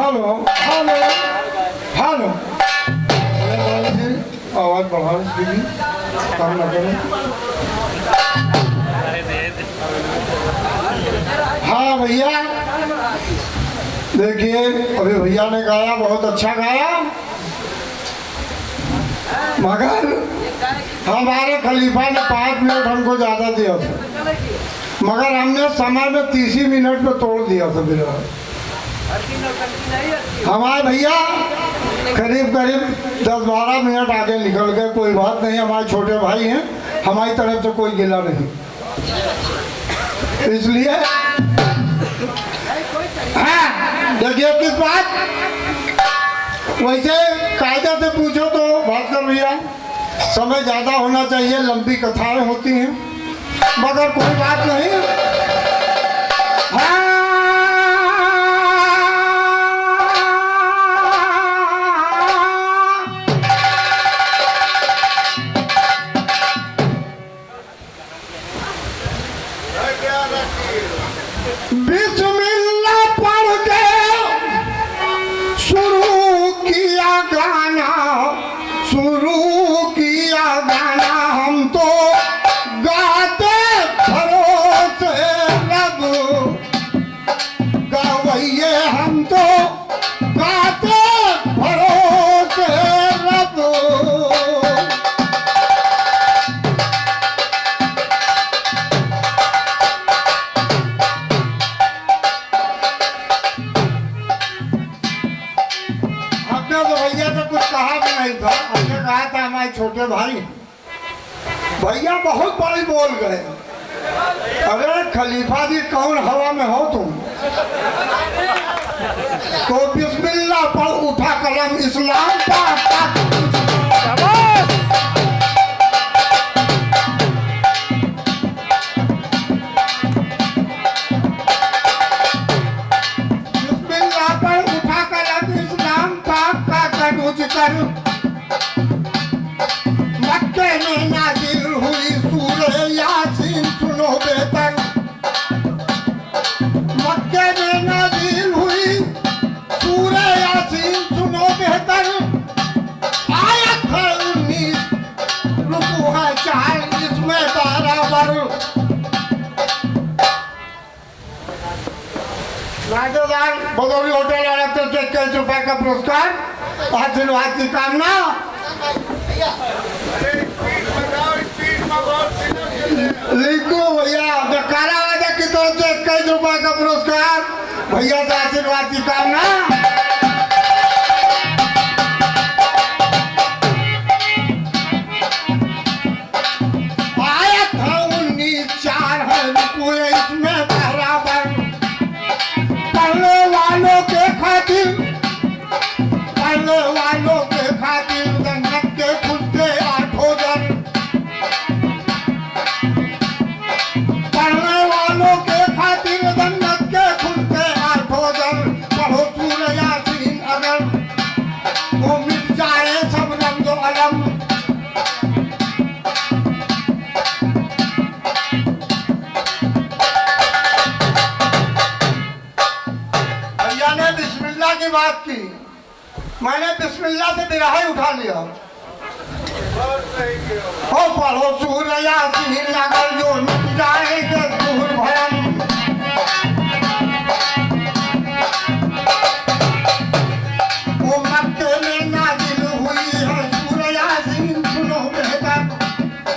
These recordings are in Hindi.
हेलो हेलो हेलो, आवाज बढ़ाओ दीदी, काम ना करें। हाँ भैया, देखिए अभी भैया ने गाया, बहुत अच्छा गाया, मगर हमारे खलीफा ने 5 मिनट हमको ज़्यादा दिया था, मगर हमने समय में 30 मिनट में तोड़ दिया था मेरा। हमारे भैया करीब करीब 10-12 मिनट आगे निकल गए, कोई बात नहीं, हमारे छोटे भाई हैं, हमारी तरफ से कोई गिला नहीं, इसलिए हाँ देखिए किस बात, वैसे कायदे से पूछो तो भास्कर भैया समय ज़्यादा होना चाहिए, लंबी कथाएं होती हैं, मगर कोई बात नहीं। हाँ बिस्मिल्लाह पढ़ के शुरू किया गाना, शुरू किया गाना, हम तो गाते भरोसे रब गवैये, हम तो गाते भरोसे रब। हमने तो भैया से कुछ कहा भी नहीं था, हमने कहा था हमारे छोटे भाई, भैया बहुत बड़ी बोल गए, अरे खलीफा जी कौन हवा में हो तुम, तो बिस्मिल्लाह पढ़, उठा कलम इस्लाम पाक। बिस्मिल्लाह पढ़, उठा कलम इस्लाम पाक का कनूज कर, मक्के में नाजिल हुई सूरह यासीन सुनो बेहतर, मक्के में नाजिल हुई सूरह यासीन सुनो बेहतर, आयत है 19, रुकू है 4, इसमें 12 नागेदार बदौली होटल डायरेक्टर से 21 रुपए का पुरस्कार, आशीर्वाद की कामना। लिखो भैया, काला वादा की तरफ से 21 रुपए का पुरस्कार, भैया से आशीर्वाद की कामना। आयत है 19:4 है, रुकू है इसमें बराबर, पढ़ने वालों के खातिर, पढ़ने वालों के खातिर जन्नत के खुलते 8 दर, पढ़ने वालों के खातिर जन्नत के खुलते 8 दर, पढ़ो सूरह यासीन अगर वो मिट जाए सब रंग अलम। भैया ने बिस्मिल्लाह की बात की, मैंने बिस्मिल्लाह से बिराही उठा लिया, हो पढ़ो सूरह यासीन अगर जो मिट जाएंगे दूर भयम, वो मक्के में नाजिल हुई है सूरह यासीन सुनो बेहतर,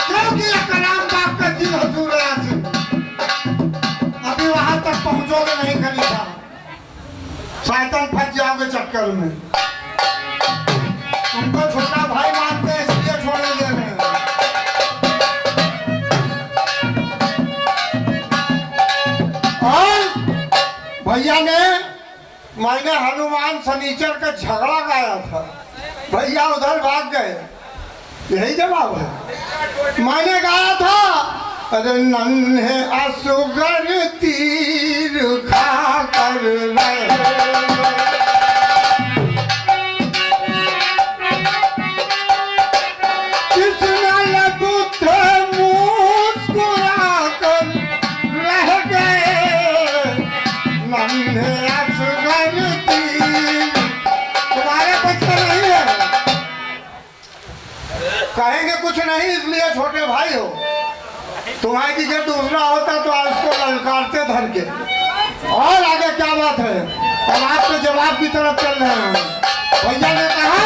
क्योंकि ये कलाम पाक का दिल है सूरह यासीन। अभी वहां तक पहुंचोगे नहीं खलीफा, शैतान फंस जाओगे चक्कर में, तुमको छोटा भाई मानते हैं इसलिए छोड़ने दे रहे हैं। और भैया ने, मैंने हनुमान शनीचर का झगड़ा गाया था, भैया उधर भाग गए, यही जवाब है। मैंने गाया था, अरे नन्हे असुगर तीर खा कर नन्हे असुगर तीर कुछ नहीं, इसलिए छोटे भाई हो। तुम्हारी जगह दूसरा होता तो आज को ललकारते धर के। और आगे क्या बात है? अब आपके जवाब की तरफ चल रहे हैं। भैया ने कहा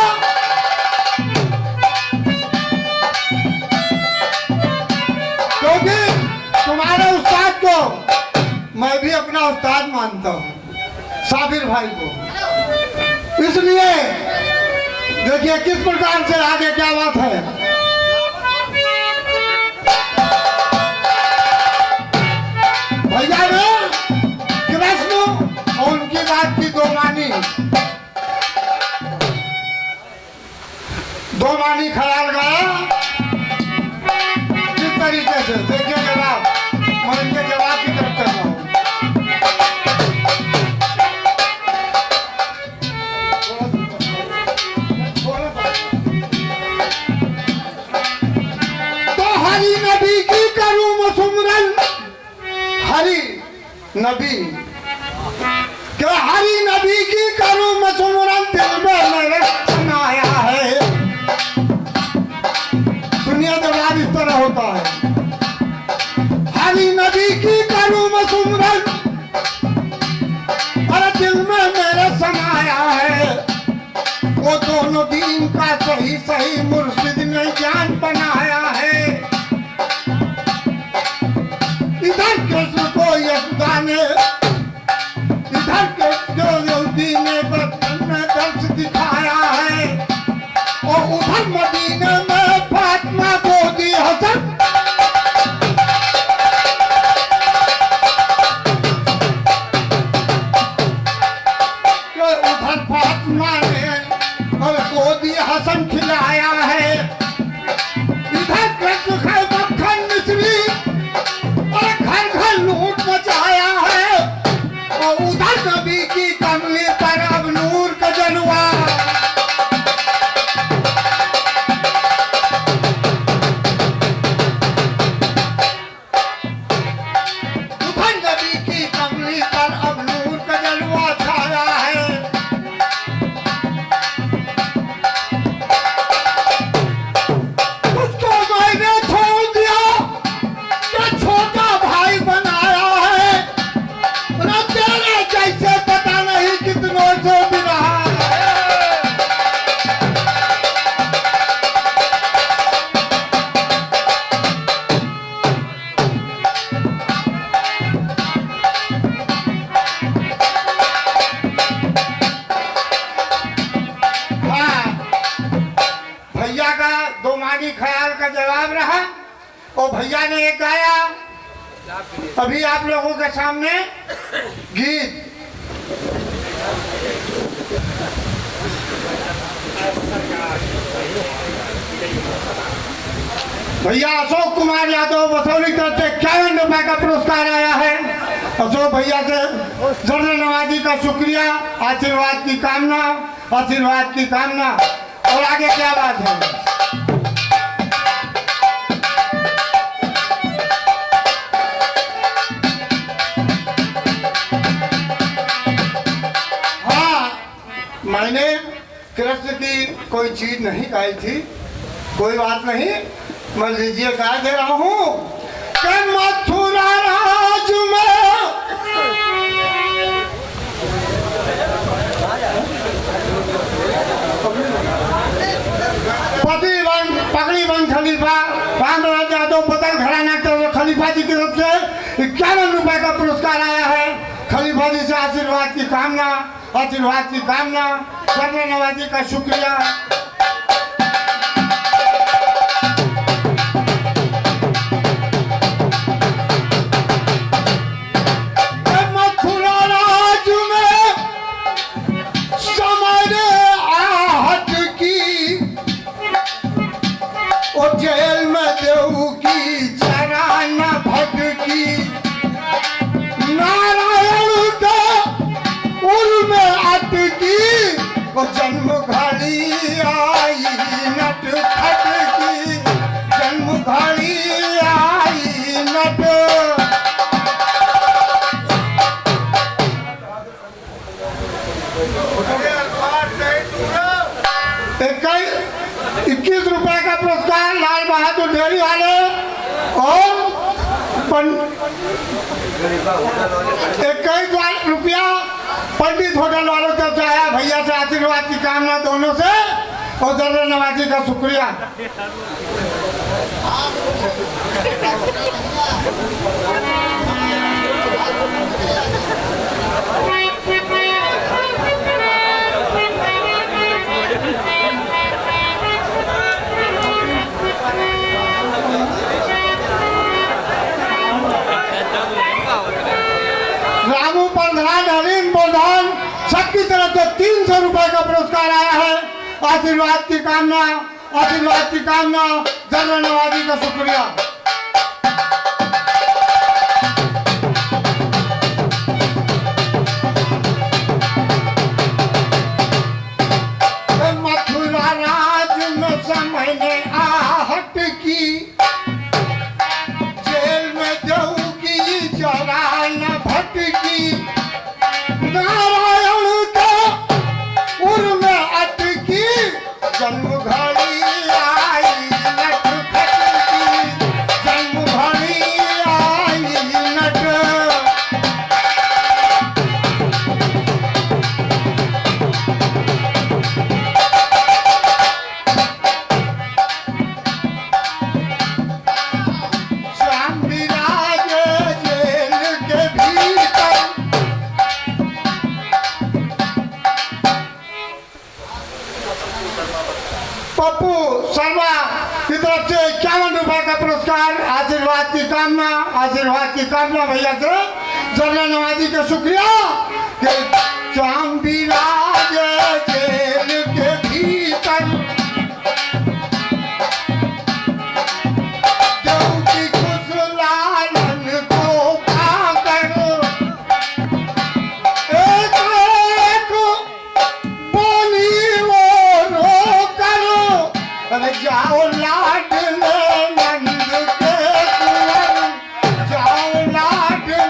क्योंकि तुम्हारे उस्ताद को मैं भी अपना उस्ताद मानता हूँ, साबिर भाई को, इसलिए देखिए किस प्रकार से आगे क्या बात है। भैया ने कृष्ण और उनकी बात की दो मानी ख्याल गया। किस तरीके से देखिए जवाब, मैं इनके जवाब की तरफ चल रहा हूँ। हरी नबी की करूं मुसुमरन, हरी नबी क्या हरी नबी की करूं मुसुमरन, दिल में मेरे समाया है। सुनिए जवाब इस तरह होता है, हरी नबी की करूं मुसुमरन, अरे दिल में मेरे समाया है। वो दोनों दीन का सही सही मुर्शिद ने जान बनाया है। इधर कृष्ण को यशोदा ने, इधर कृष्ण यहूदी ने बचपन में दर्श दिखाया है, और उधर मदीने में फातिमा को दी हसन। उधर फातिमा ने गोदी हसन खिलाया है। इधर कृष्ण है मक्खन मिश्री, घर घर लूट मचाया है, और उधर नबी की कमली पर अब नूर का जलवा। उधर नबी की कमली पर अब नूर का जलवा छाया है। उसको मैंने छोड़ दिया, छोटा भाई बनाया है, ना तेरे जैसे पता नहीं कितनों से भी रहा है। हाँ, भैया का दो मानी ख्याल का जवाब रहा, और भैया ने एक गाया अभी आप लोगों के सामने गीत। भैया अशोक कुमार यादव बसौली तरफ से 51 रुपए का पुरस्कार आया है। अशोक भैया से जर्नल नवाजी का शुक्रिया, आशीर्वाद की कामना, आशीर्वाद की कामना। और आगे क्या बात है? मैंने कृष्ण की कोई चीज नहीं गाई थी, कोई बात नहीं, मैं लीजिए गा दे रहा हूँ। मथुरा राज में पगड़ी बन खलीफा रामराज यादव पतल घराना खलीफा जी की तरफ से 51 रुपए का पुरस्कार आया है। खलीफा जी से आशीर्वाद की कामना, आशीर्वाद की कामना, जर्नल नवाजी का शुक्रिया। मथुरा राज में समय आहट की, और जेल में देव की जरा न भटकी, नारायण के उल में अटकी, वो जन्म घड़िया रुपया पंडित होटल वालों तरफ से आया। भैया से आशीर्वाद की कामना दोनों से और जर्रा नवाजी का शुक्रिया। रामू प्रधान, हरीन प्रधान सबकी तरफ से 300 रुपए का पुरस्कार आया है। आशीर्वाद की कामना, आशीर्वाद की कामना, जर्रा नवाजी का शुक्रिया। मथुरा राज में समय ने आहट की, जेल में जाऊंगी जरा न भटकी, नारायण के उर में अटकी, जन्म घड़ी आई नट खटकी, जन्म घड़ी आई नट। श्याम विराज जेल के भीतर, पप्पू शर्मा की तरफ से 51 रुपए का पुरस्कार। आशीर्वाद की कामना, आशीर्वाद की कामना भैया से जर्रा नवाजी का शुक्रिया। कि श्याम विराज जेल के भीतर, देवकी खुश लालन को पाकर, एक एक बोली वो रो करो, अरे जाओ लाडले नंद के कुंवर, जाओ लाडले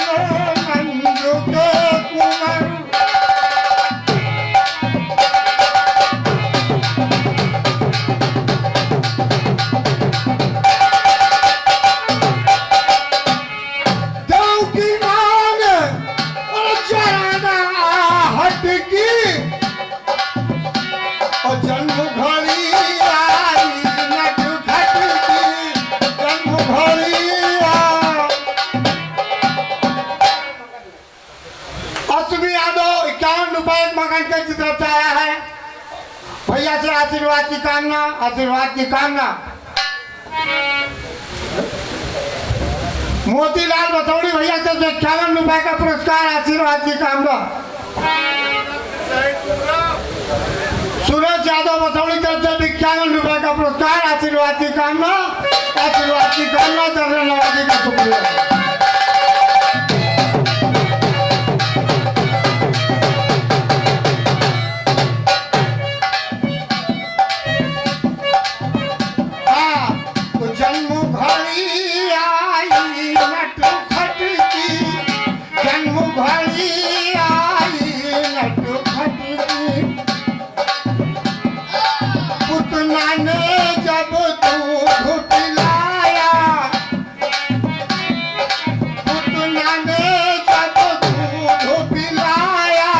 नंद के कुंवर। देवकी मान और जराना हटकी, और जन्म घड़ी आई नट खटकी, जन्म घड़ी आई। अश्विनी यादव 51 रुपए मकान के तरफ से आया है। भैया से आशीर्वाद की कामना, आशीर्वाद की कामना। मोतीलाल बसौड़ी भैया से 51 रुपए का पुरस्कार। आशीर्वाद की कामना। सूरज यादव बसौड़ी तरफ से 51 रुपए का पुरस्कार। आशीर्वाद की कामना, आशीर्वाद की कामना, जर्रा नवाजी का शुक्रिया। तो जन्म घड़ी आई नट खटकी, जन्म घड़ी आई नट खटकी, पुतना ने जब दूध पिलाया, पुतना ने जब दूध पिलाया,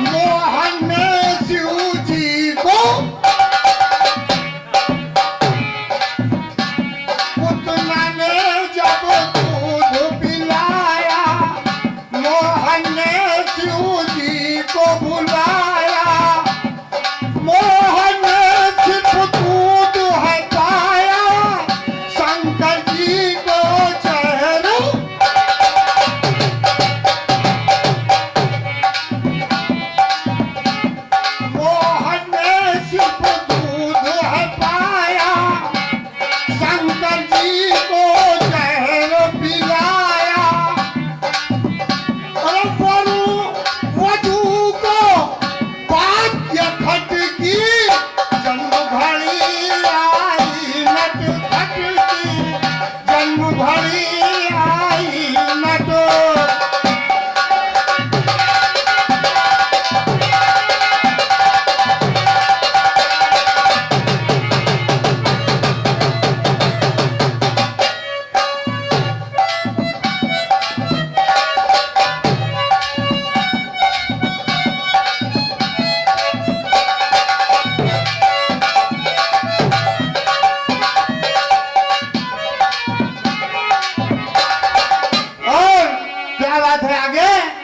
मोहन ने शिव जी को, पुतना ने जब दूध पिलाया,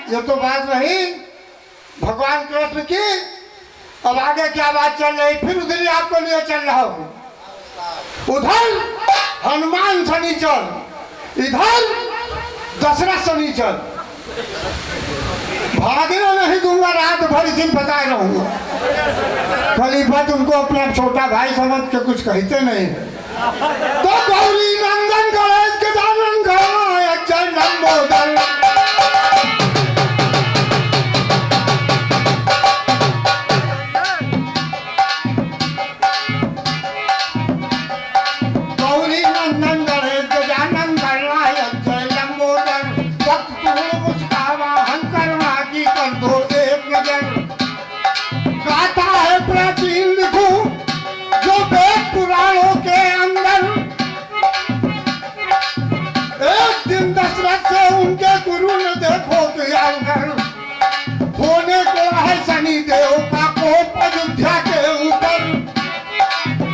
ये तो बात रही भगवान कृष्ण की। अब आगे क्या बात चल रही, फिर उधर ही आपको लिए चल रहा हूँ। उधर हनुमान शनिचर, इधर दशरथ शनिचर। भागने नहीं दूंगा, रात भर इसी बताए रहूंगा। खलीफा तुमको अपना छोटा भाई समझ के कुछ कहते नहीं है। तो गौरी नंदन गणेश गजानन अक्षर लंबोदर। गौरी नंदन गणेश गजानन अक्षर लंबोदर। वक्त तुम्हें उसका वाहन करवा की कर दो एक नजर। गाता है प्राचीन लिखूं जो वेद पुराणों के अंदर। एक दिन दशरथ से उनके गुरु ने देखो दियांगर। होने को है शनि देव का कोप अयोध्या के ऊपर।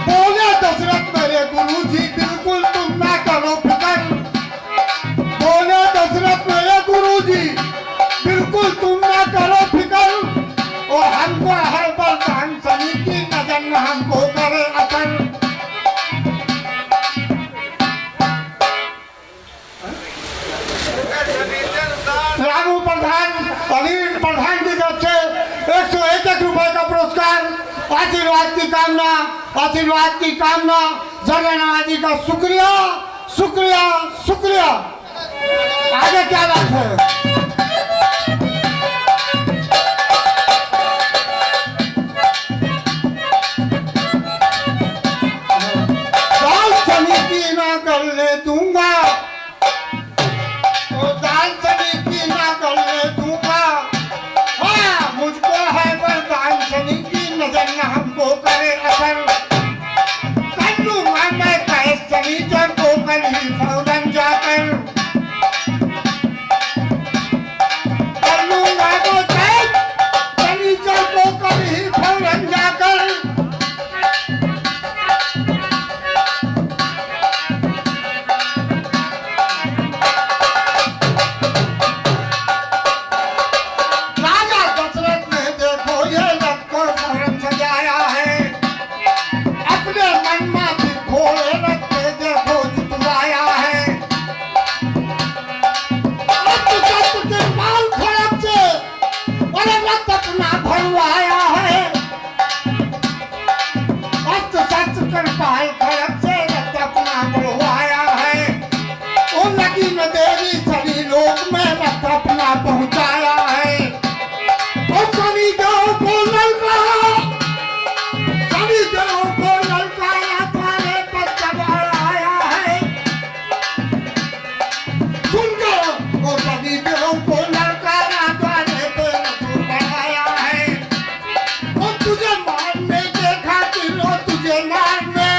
बोले दशरथ मेरे गुरु जी बिल्कुल तुम ना करो फिकर। बोले दशरथ मेरे गुरु जी बिल्कुल तुम ना करो फिकर। और हमको हर बरदान शनि की नजर न हमको करे असर। रामू प्रधान अनिल प्रधान की तरफ से 101 रुपए का पुरस्कार। आशीर्वाद की कामना जगह नवाजी का शुक्रिया शुक्रिया शुक्रिया। आगे क्या बात है? करने दूंगा तो दान शनि की ना करने दूंगा। हाँ मुझको है वरदान शनि की नजर न हमको करे असर। कर लूंगा मैं कहे शनिचर को कल ही फौरन जाकर। कर लूंगा तो कहे शनिचर को कल ही फौरन जाकर। पहुंचाया है और सभी देवों को ललकाया थाने पर जब आया है। सुनकर वो सभी देवों को ललकाया थाने पर बढ़ाया है। और तुझे मारने के खातिर वो तुझे मारने।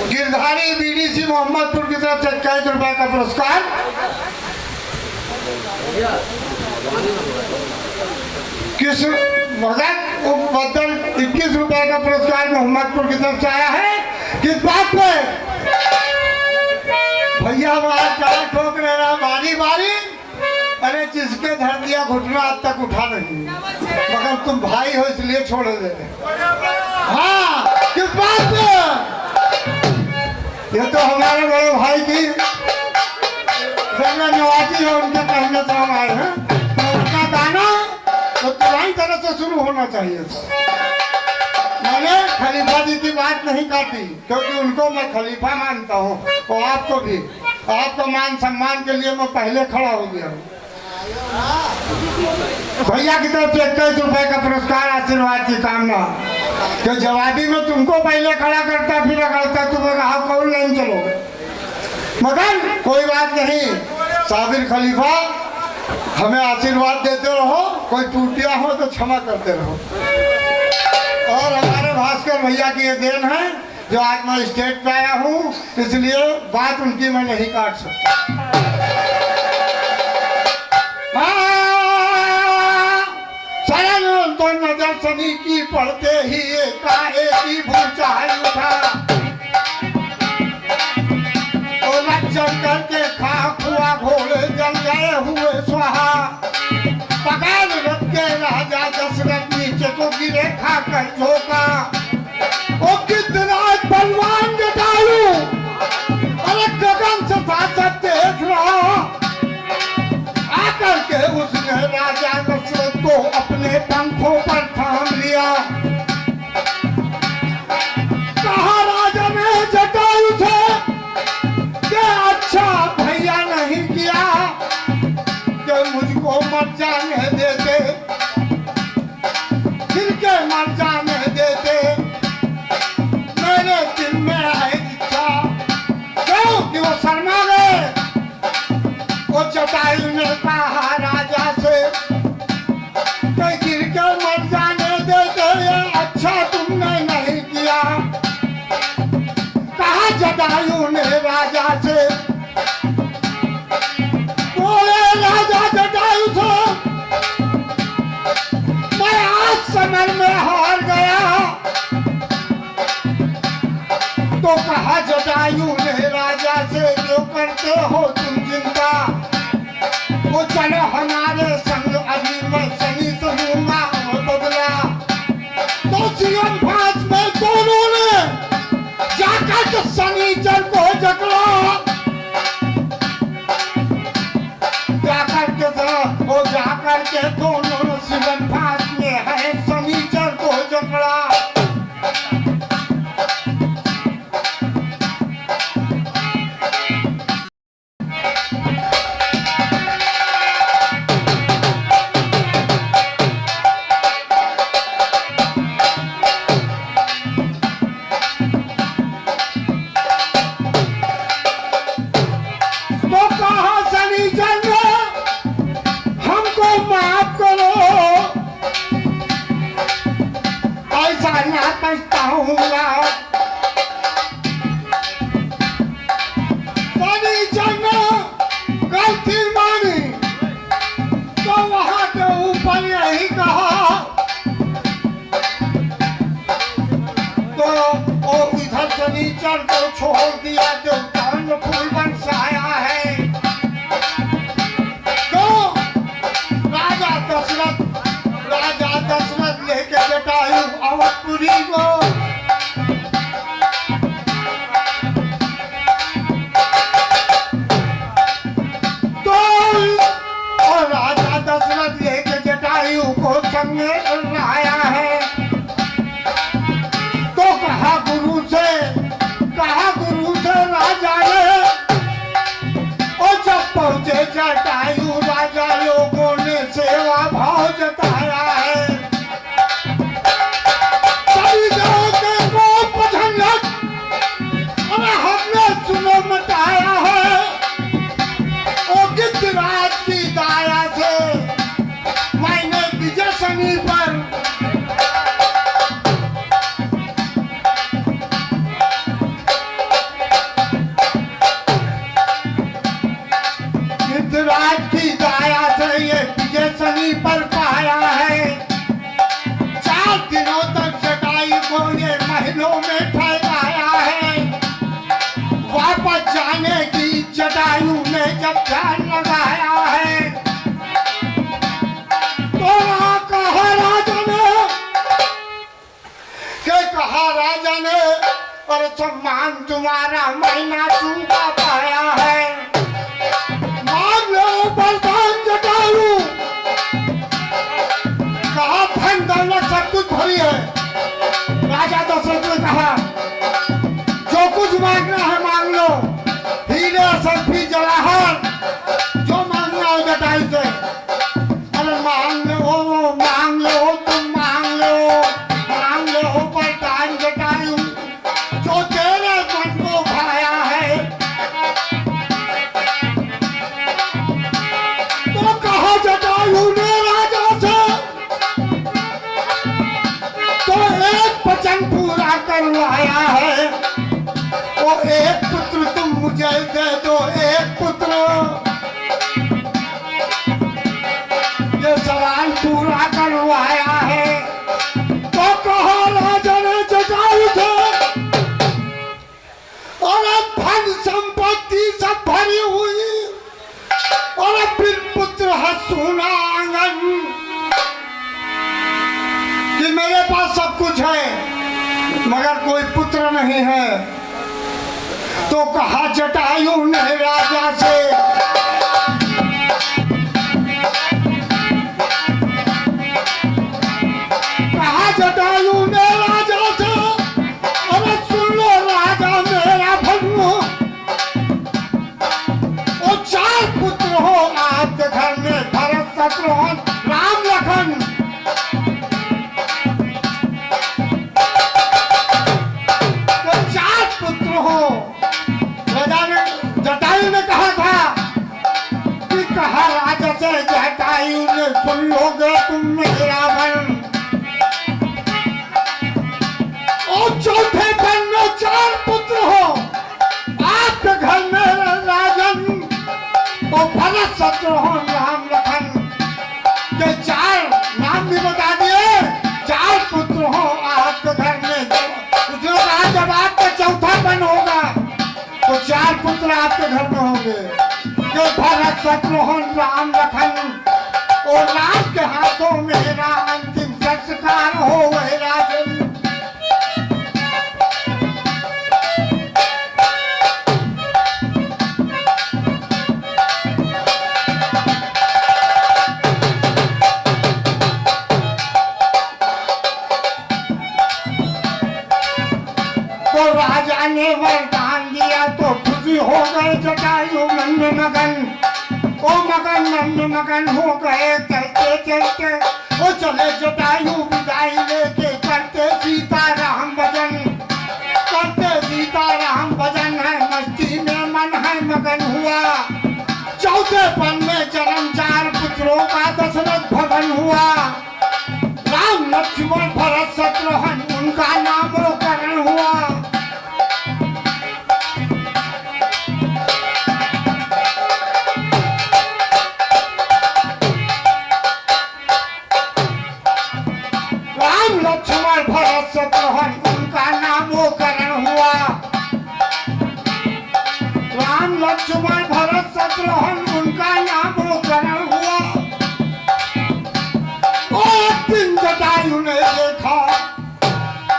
गिरधारी बीडीसी मोहम्मदपुर की तरफ से 21 रुपए का पुरस्कार। किस बदल 21 रुपए का पुरस्कार मोहम्मदपुर की तरफ से आया है। किस बात पे भैया हमारा चार ठोक रहा बारी बारी। अरे जिसके धर दिया घुटना आज तक उठा नहीं, मगर तुम भाई हो इसलिए छोड़ दे। हाँ किस बात पे? ये तो हमारे बड़े भाई की नवाजी जो उनके कहने से हम आए हैं, तो उनका गाना तो तुम्हारी तरह से शुरू होना चाहिए था। मैंने खलीफा जी की बात नहीं काटी, क्योंकि उनको मैं खलीफा मानता हूँ, तो आपको भी, आपको मान सम्मान के लिए मैं पहले खड़ा हो गया हूँ। भैया की तरफ से 21 रुपए का पुरस्कार, आशीर्वाद की कामना। तो जवाबी में तुमको पहले खड़ा करता, फिर अगलता, तुम्हें कहा कौन नहीं चलो, मगर कोई बात नहीं। साबिर खलीफा हमें आशीर्वाद देते रहो, कोई टूटिया हो तो क्षमा करते रहो। और हमारे भास्कर भैया की ये देन है, जो आज मैं स्टेज पे आया हूँ, इसलिए बात उनकी मैं नहीं काट सकता। सरल तो नजर सनी की पड़ते ही एकाएकी भूचाल उठा, लक्षण करके खाक हुआ घोड़े जल गए हुए स्वाहा। पगार रख के राजा दशरथ नीचे को गिरे खाकर झोंका। ओ कितना बलवान जटायु, अरे गगन से साथ देख रहा, आकर के उसने राजा दशरथ को अपने पंखों पर थाम लिया। कहा राजा ने जटायु से, अच्छा भैया नहीं किया कि मुझको मर जाने देते, फिर के मर जाने देते। मेरे दिल में है इच्छा, क्यों कि वो शर्मा गए। वो जटायु ने कहा राजा से कि गिर के मर जाने देते, ये अच्छा तुमने नहीं किया। कहा जटायु ने राजा से, बोले राजा जटायु से, मैं आज समर में हार गया। तो कहा जटायु ने राजा से, जो करते हो तुम चिंता, वो चलो हमारे संग, अभी मैं शनि से लूंगा बदला। तो सीएम भाज में दोनों ने जाकर के शनिचर को जकड़ा, जाकर के दोनों शिवन भाग में है शनिचर को जकड़ा। गलती मानी तो वहां के ऊपर यही कहा, तो वो इधर शनिचर को छोड़ दिया, देवता में फूल बरसाया है। तो राजा दशरथ लेके जटायु अवधपुरी को, दशरथ लेके जटायु को संग लाया है। तो कहा गुरु से राजा ने, और जब पहुंचे जटायु, राजा लोगों ने सेवा भाव जताया है। सभी देवते को पसंद, अरे हमने सुनो मटाया है। ओ गिद्धराज की दाया से मैंने विजय शनि पर गिद्धराज की दाया से ये विजय शनि पर पाया है। 4 दिनों तक जटायु को ये महलों में ठहराया है। वापस जाने की जटायु ने जब ध्यान लगाया है, तो कहा राजा ने, पर सम्मान तुम्हारा मैं ना चूका पाया है। मान लो दे दो एक पुत्र, ये सवाल पूरा करवाया है। तो कहा राजा ने जटायु थे, और धन संपत्ति सब भरी हुई, और फिर पुत्र है सोना आंगन, कि मेरे पास सब कुछ है मगर कोई पुत्र नहीं है। तो कहा जटायु ने राजा से, कहा जटायु ने राजा से, अरे सुन लो राजा मेरा भनु, और 4 पुत्र हो आपके घर में, भरत शत्रुघ्न राम लखन। तो 4 पुत्र हो। राजा ने जटायु ने कहा था कि कहा राजा से जटायु ने, सुन लोगे तुम मेरा वन, और चौथे बन में 4 पुत्र हो आपके घर में राजन, और भरत शत्रुघ्न राम लखन के 4 नाम भी बता दिए। 4 पुत्र हो आपके घर में। उसने कहा जब आपका चौथा बन होगा तो 4 पुत्र आपके घर में होंगे, जो भरत शत्रुघ्न राम लखन, और राम के हाथों मेरा अंतिम संस्कार हो वह राजन। तो राजा ने वरदान दिया तो खुशी हो गए जटायु मन में मगन, ओ मगन मन में मगन हो गए। चलते चलते वो चले जटायु विदाई लेके, करते सीताराम भजन, करते सीताराम भजन है, मस्ती में मन है मगन हुआ। चौथे पन में जन्म 4 पुत्रों का दशरथ भवन हुआ। राम लक्ष्मण भरत शत्रुघ्न उनका नामकरण हुआ। राम लक्ष्मण भरत शत्रुघ्न उनका नामकरण हुआ। राम लक्ष्मण भरत शत्रुघ्न उनका नामकरण हुआ। और दिन जटायु ने देखा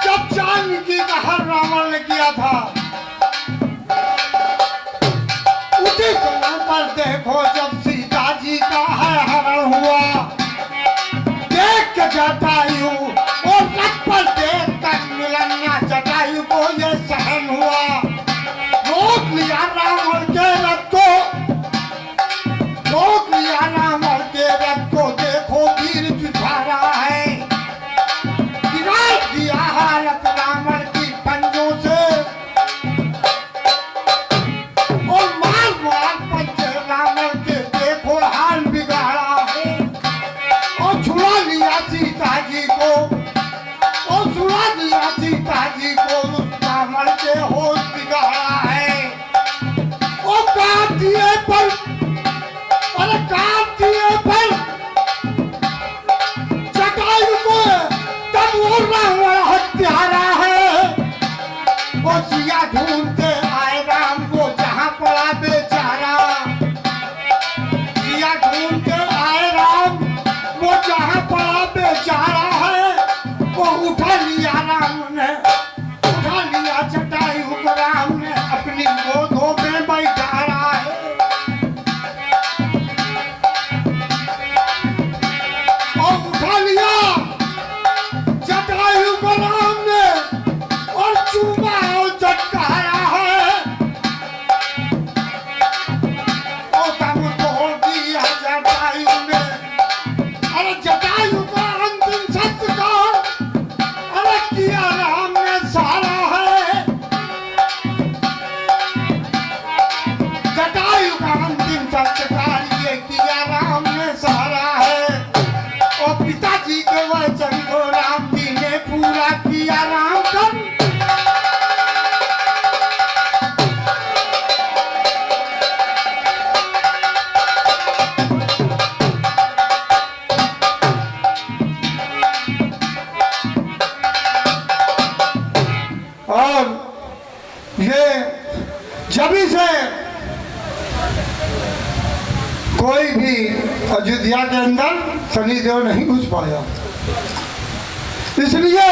जब जानकी का हर रावण ने किया था, उसी समय पर देखो जब सीता जी का हरण हुआ। देख के जटायु और रथ पर देख कर मिलना जटायु को ये सहन हुआ। रोक लिया रावण के रथ को, रोक लिया रावण के रथ को। देखो वीर दिखा रहा है, गिरा दिया हालत रावण की पंजों से, और मार मार पंजे रावण के देखो हाल बिगाड़ा है। और छुड़ा लिया सीता जी को, और छुड़ा लिया सीता जी को, उस रावण के होश बिगाड़ा है। भी अयोध्या के अंदर शनिदेव नहीं घुस पाया। इसलिए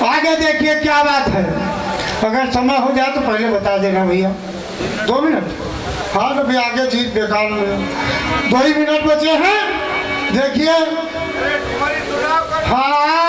आगे देखिए क्या बात है। अगर समय हो जाए तो पहले बता देना भैया। 2 मिनट। हाँ तो भी आगे चीज बेकार में 2 ही मिनट बचे हैं। देखिए हाँ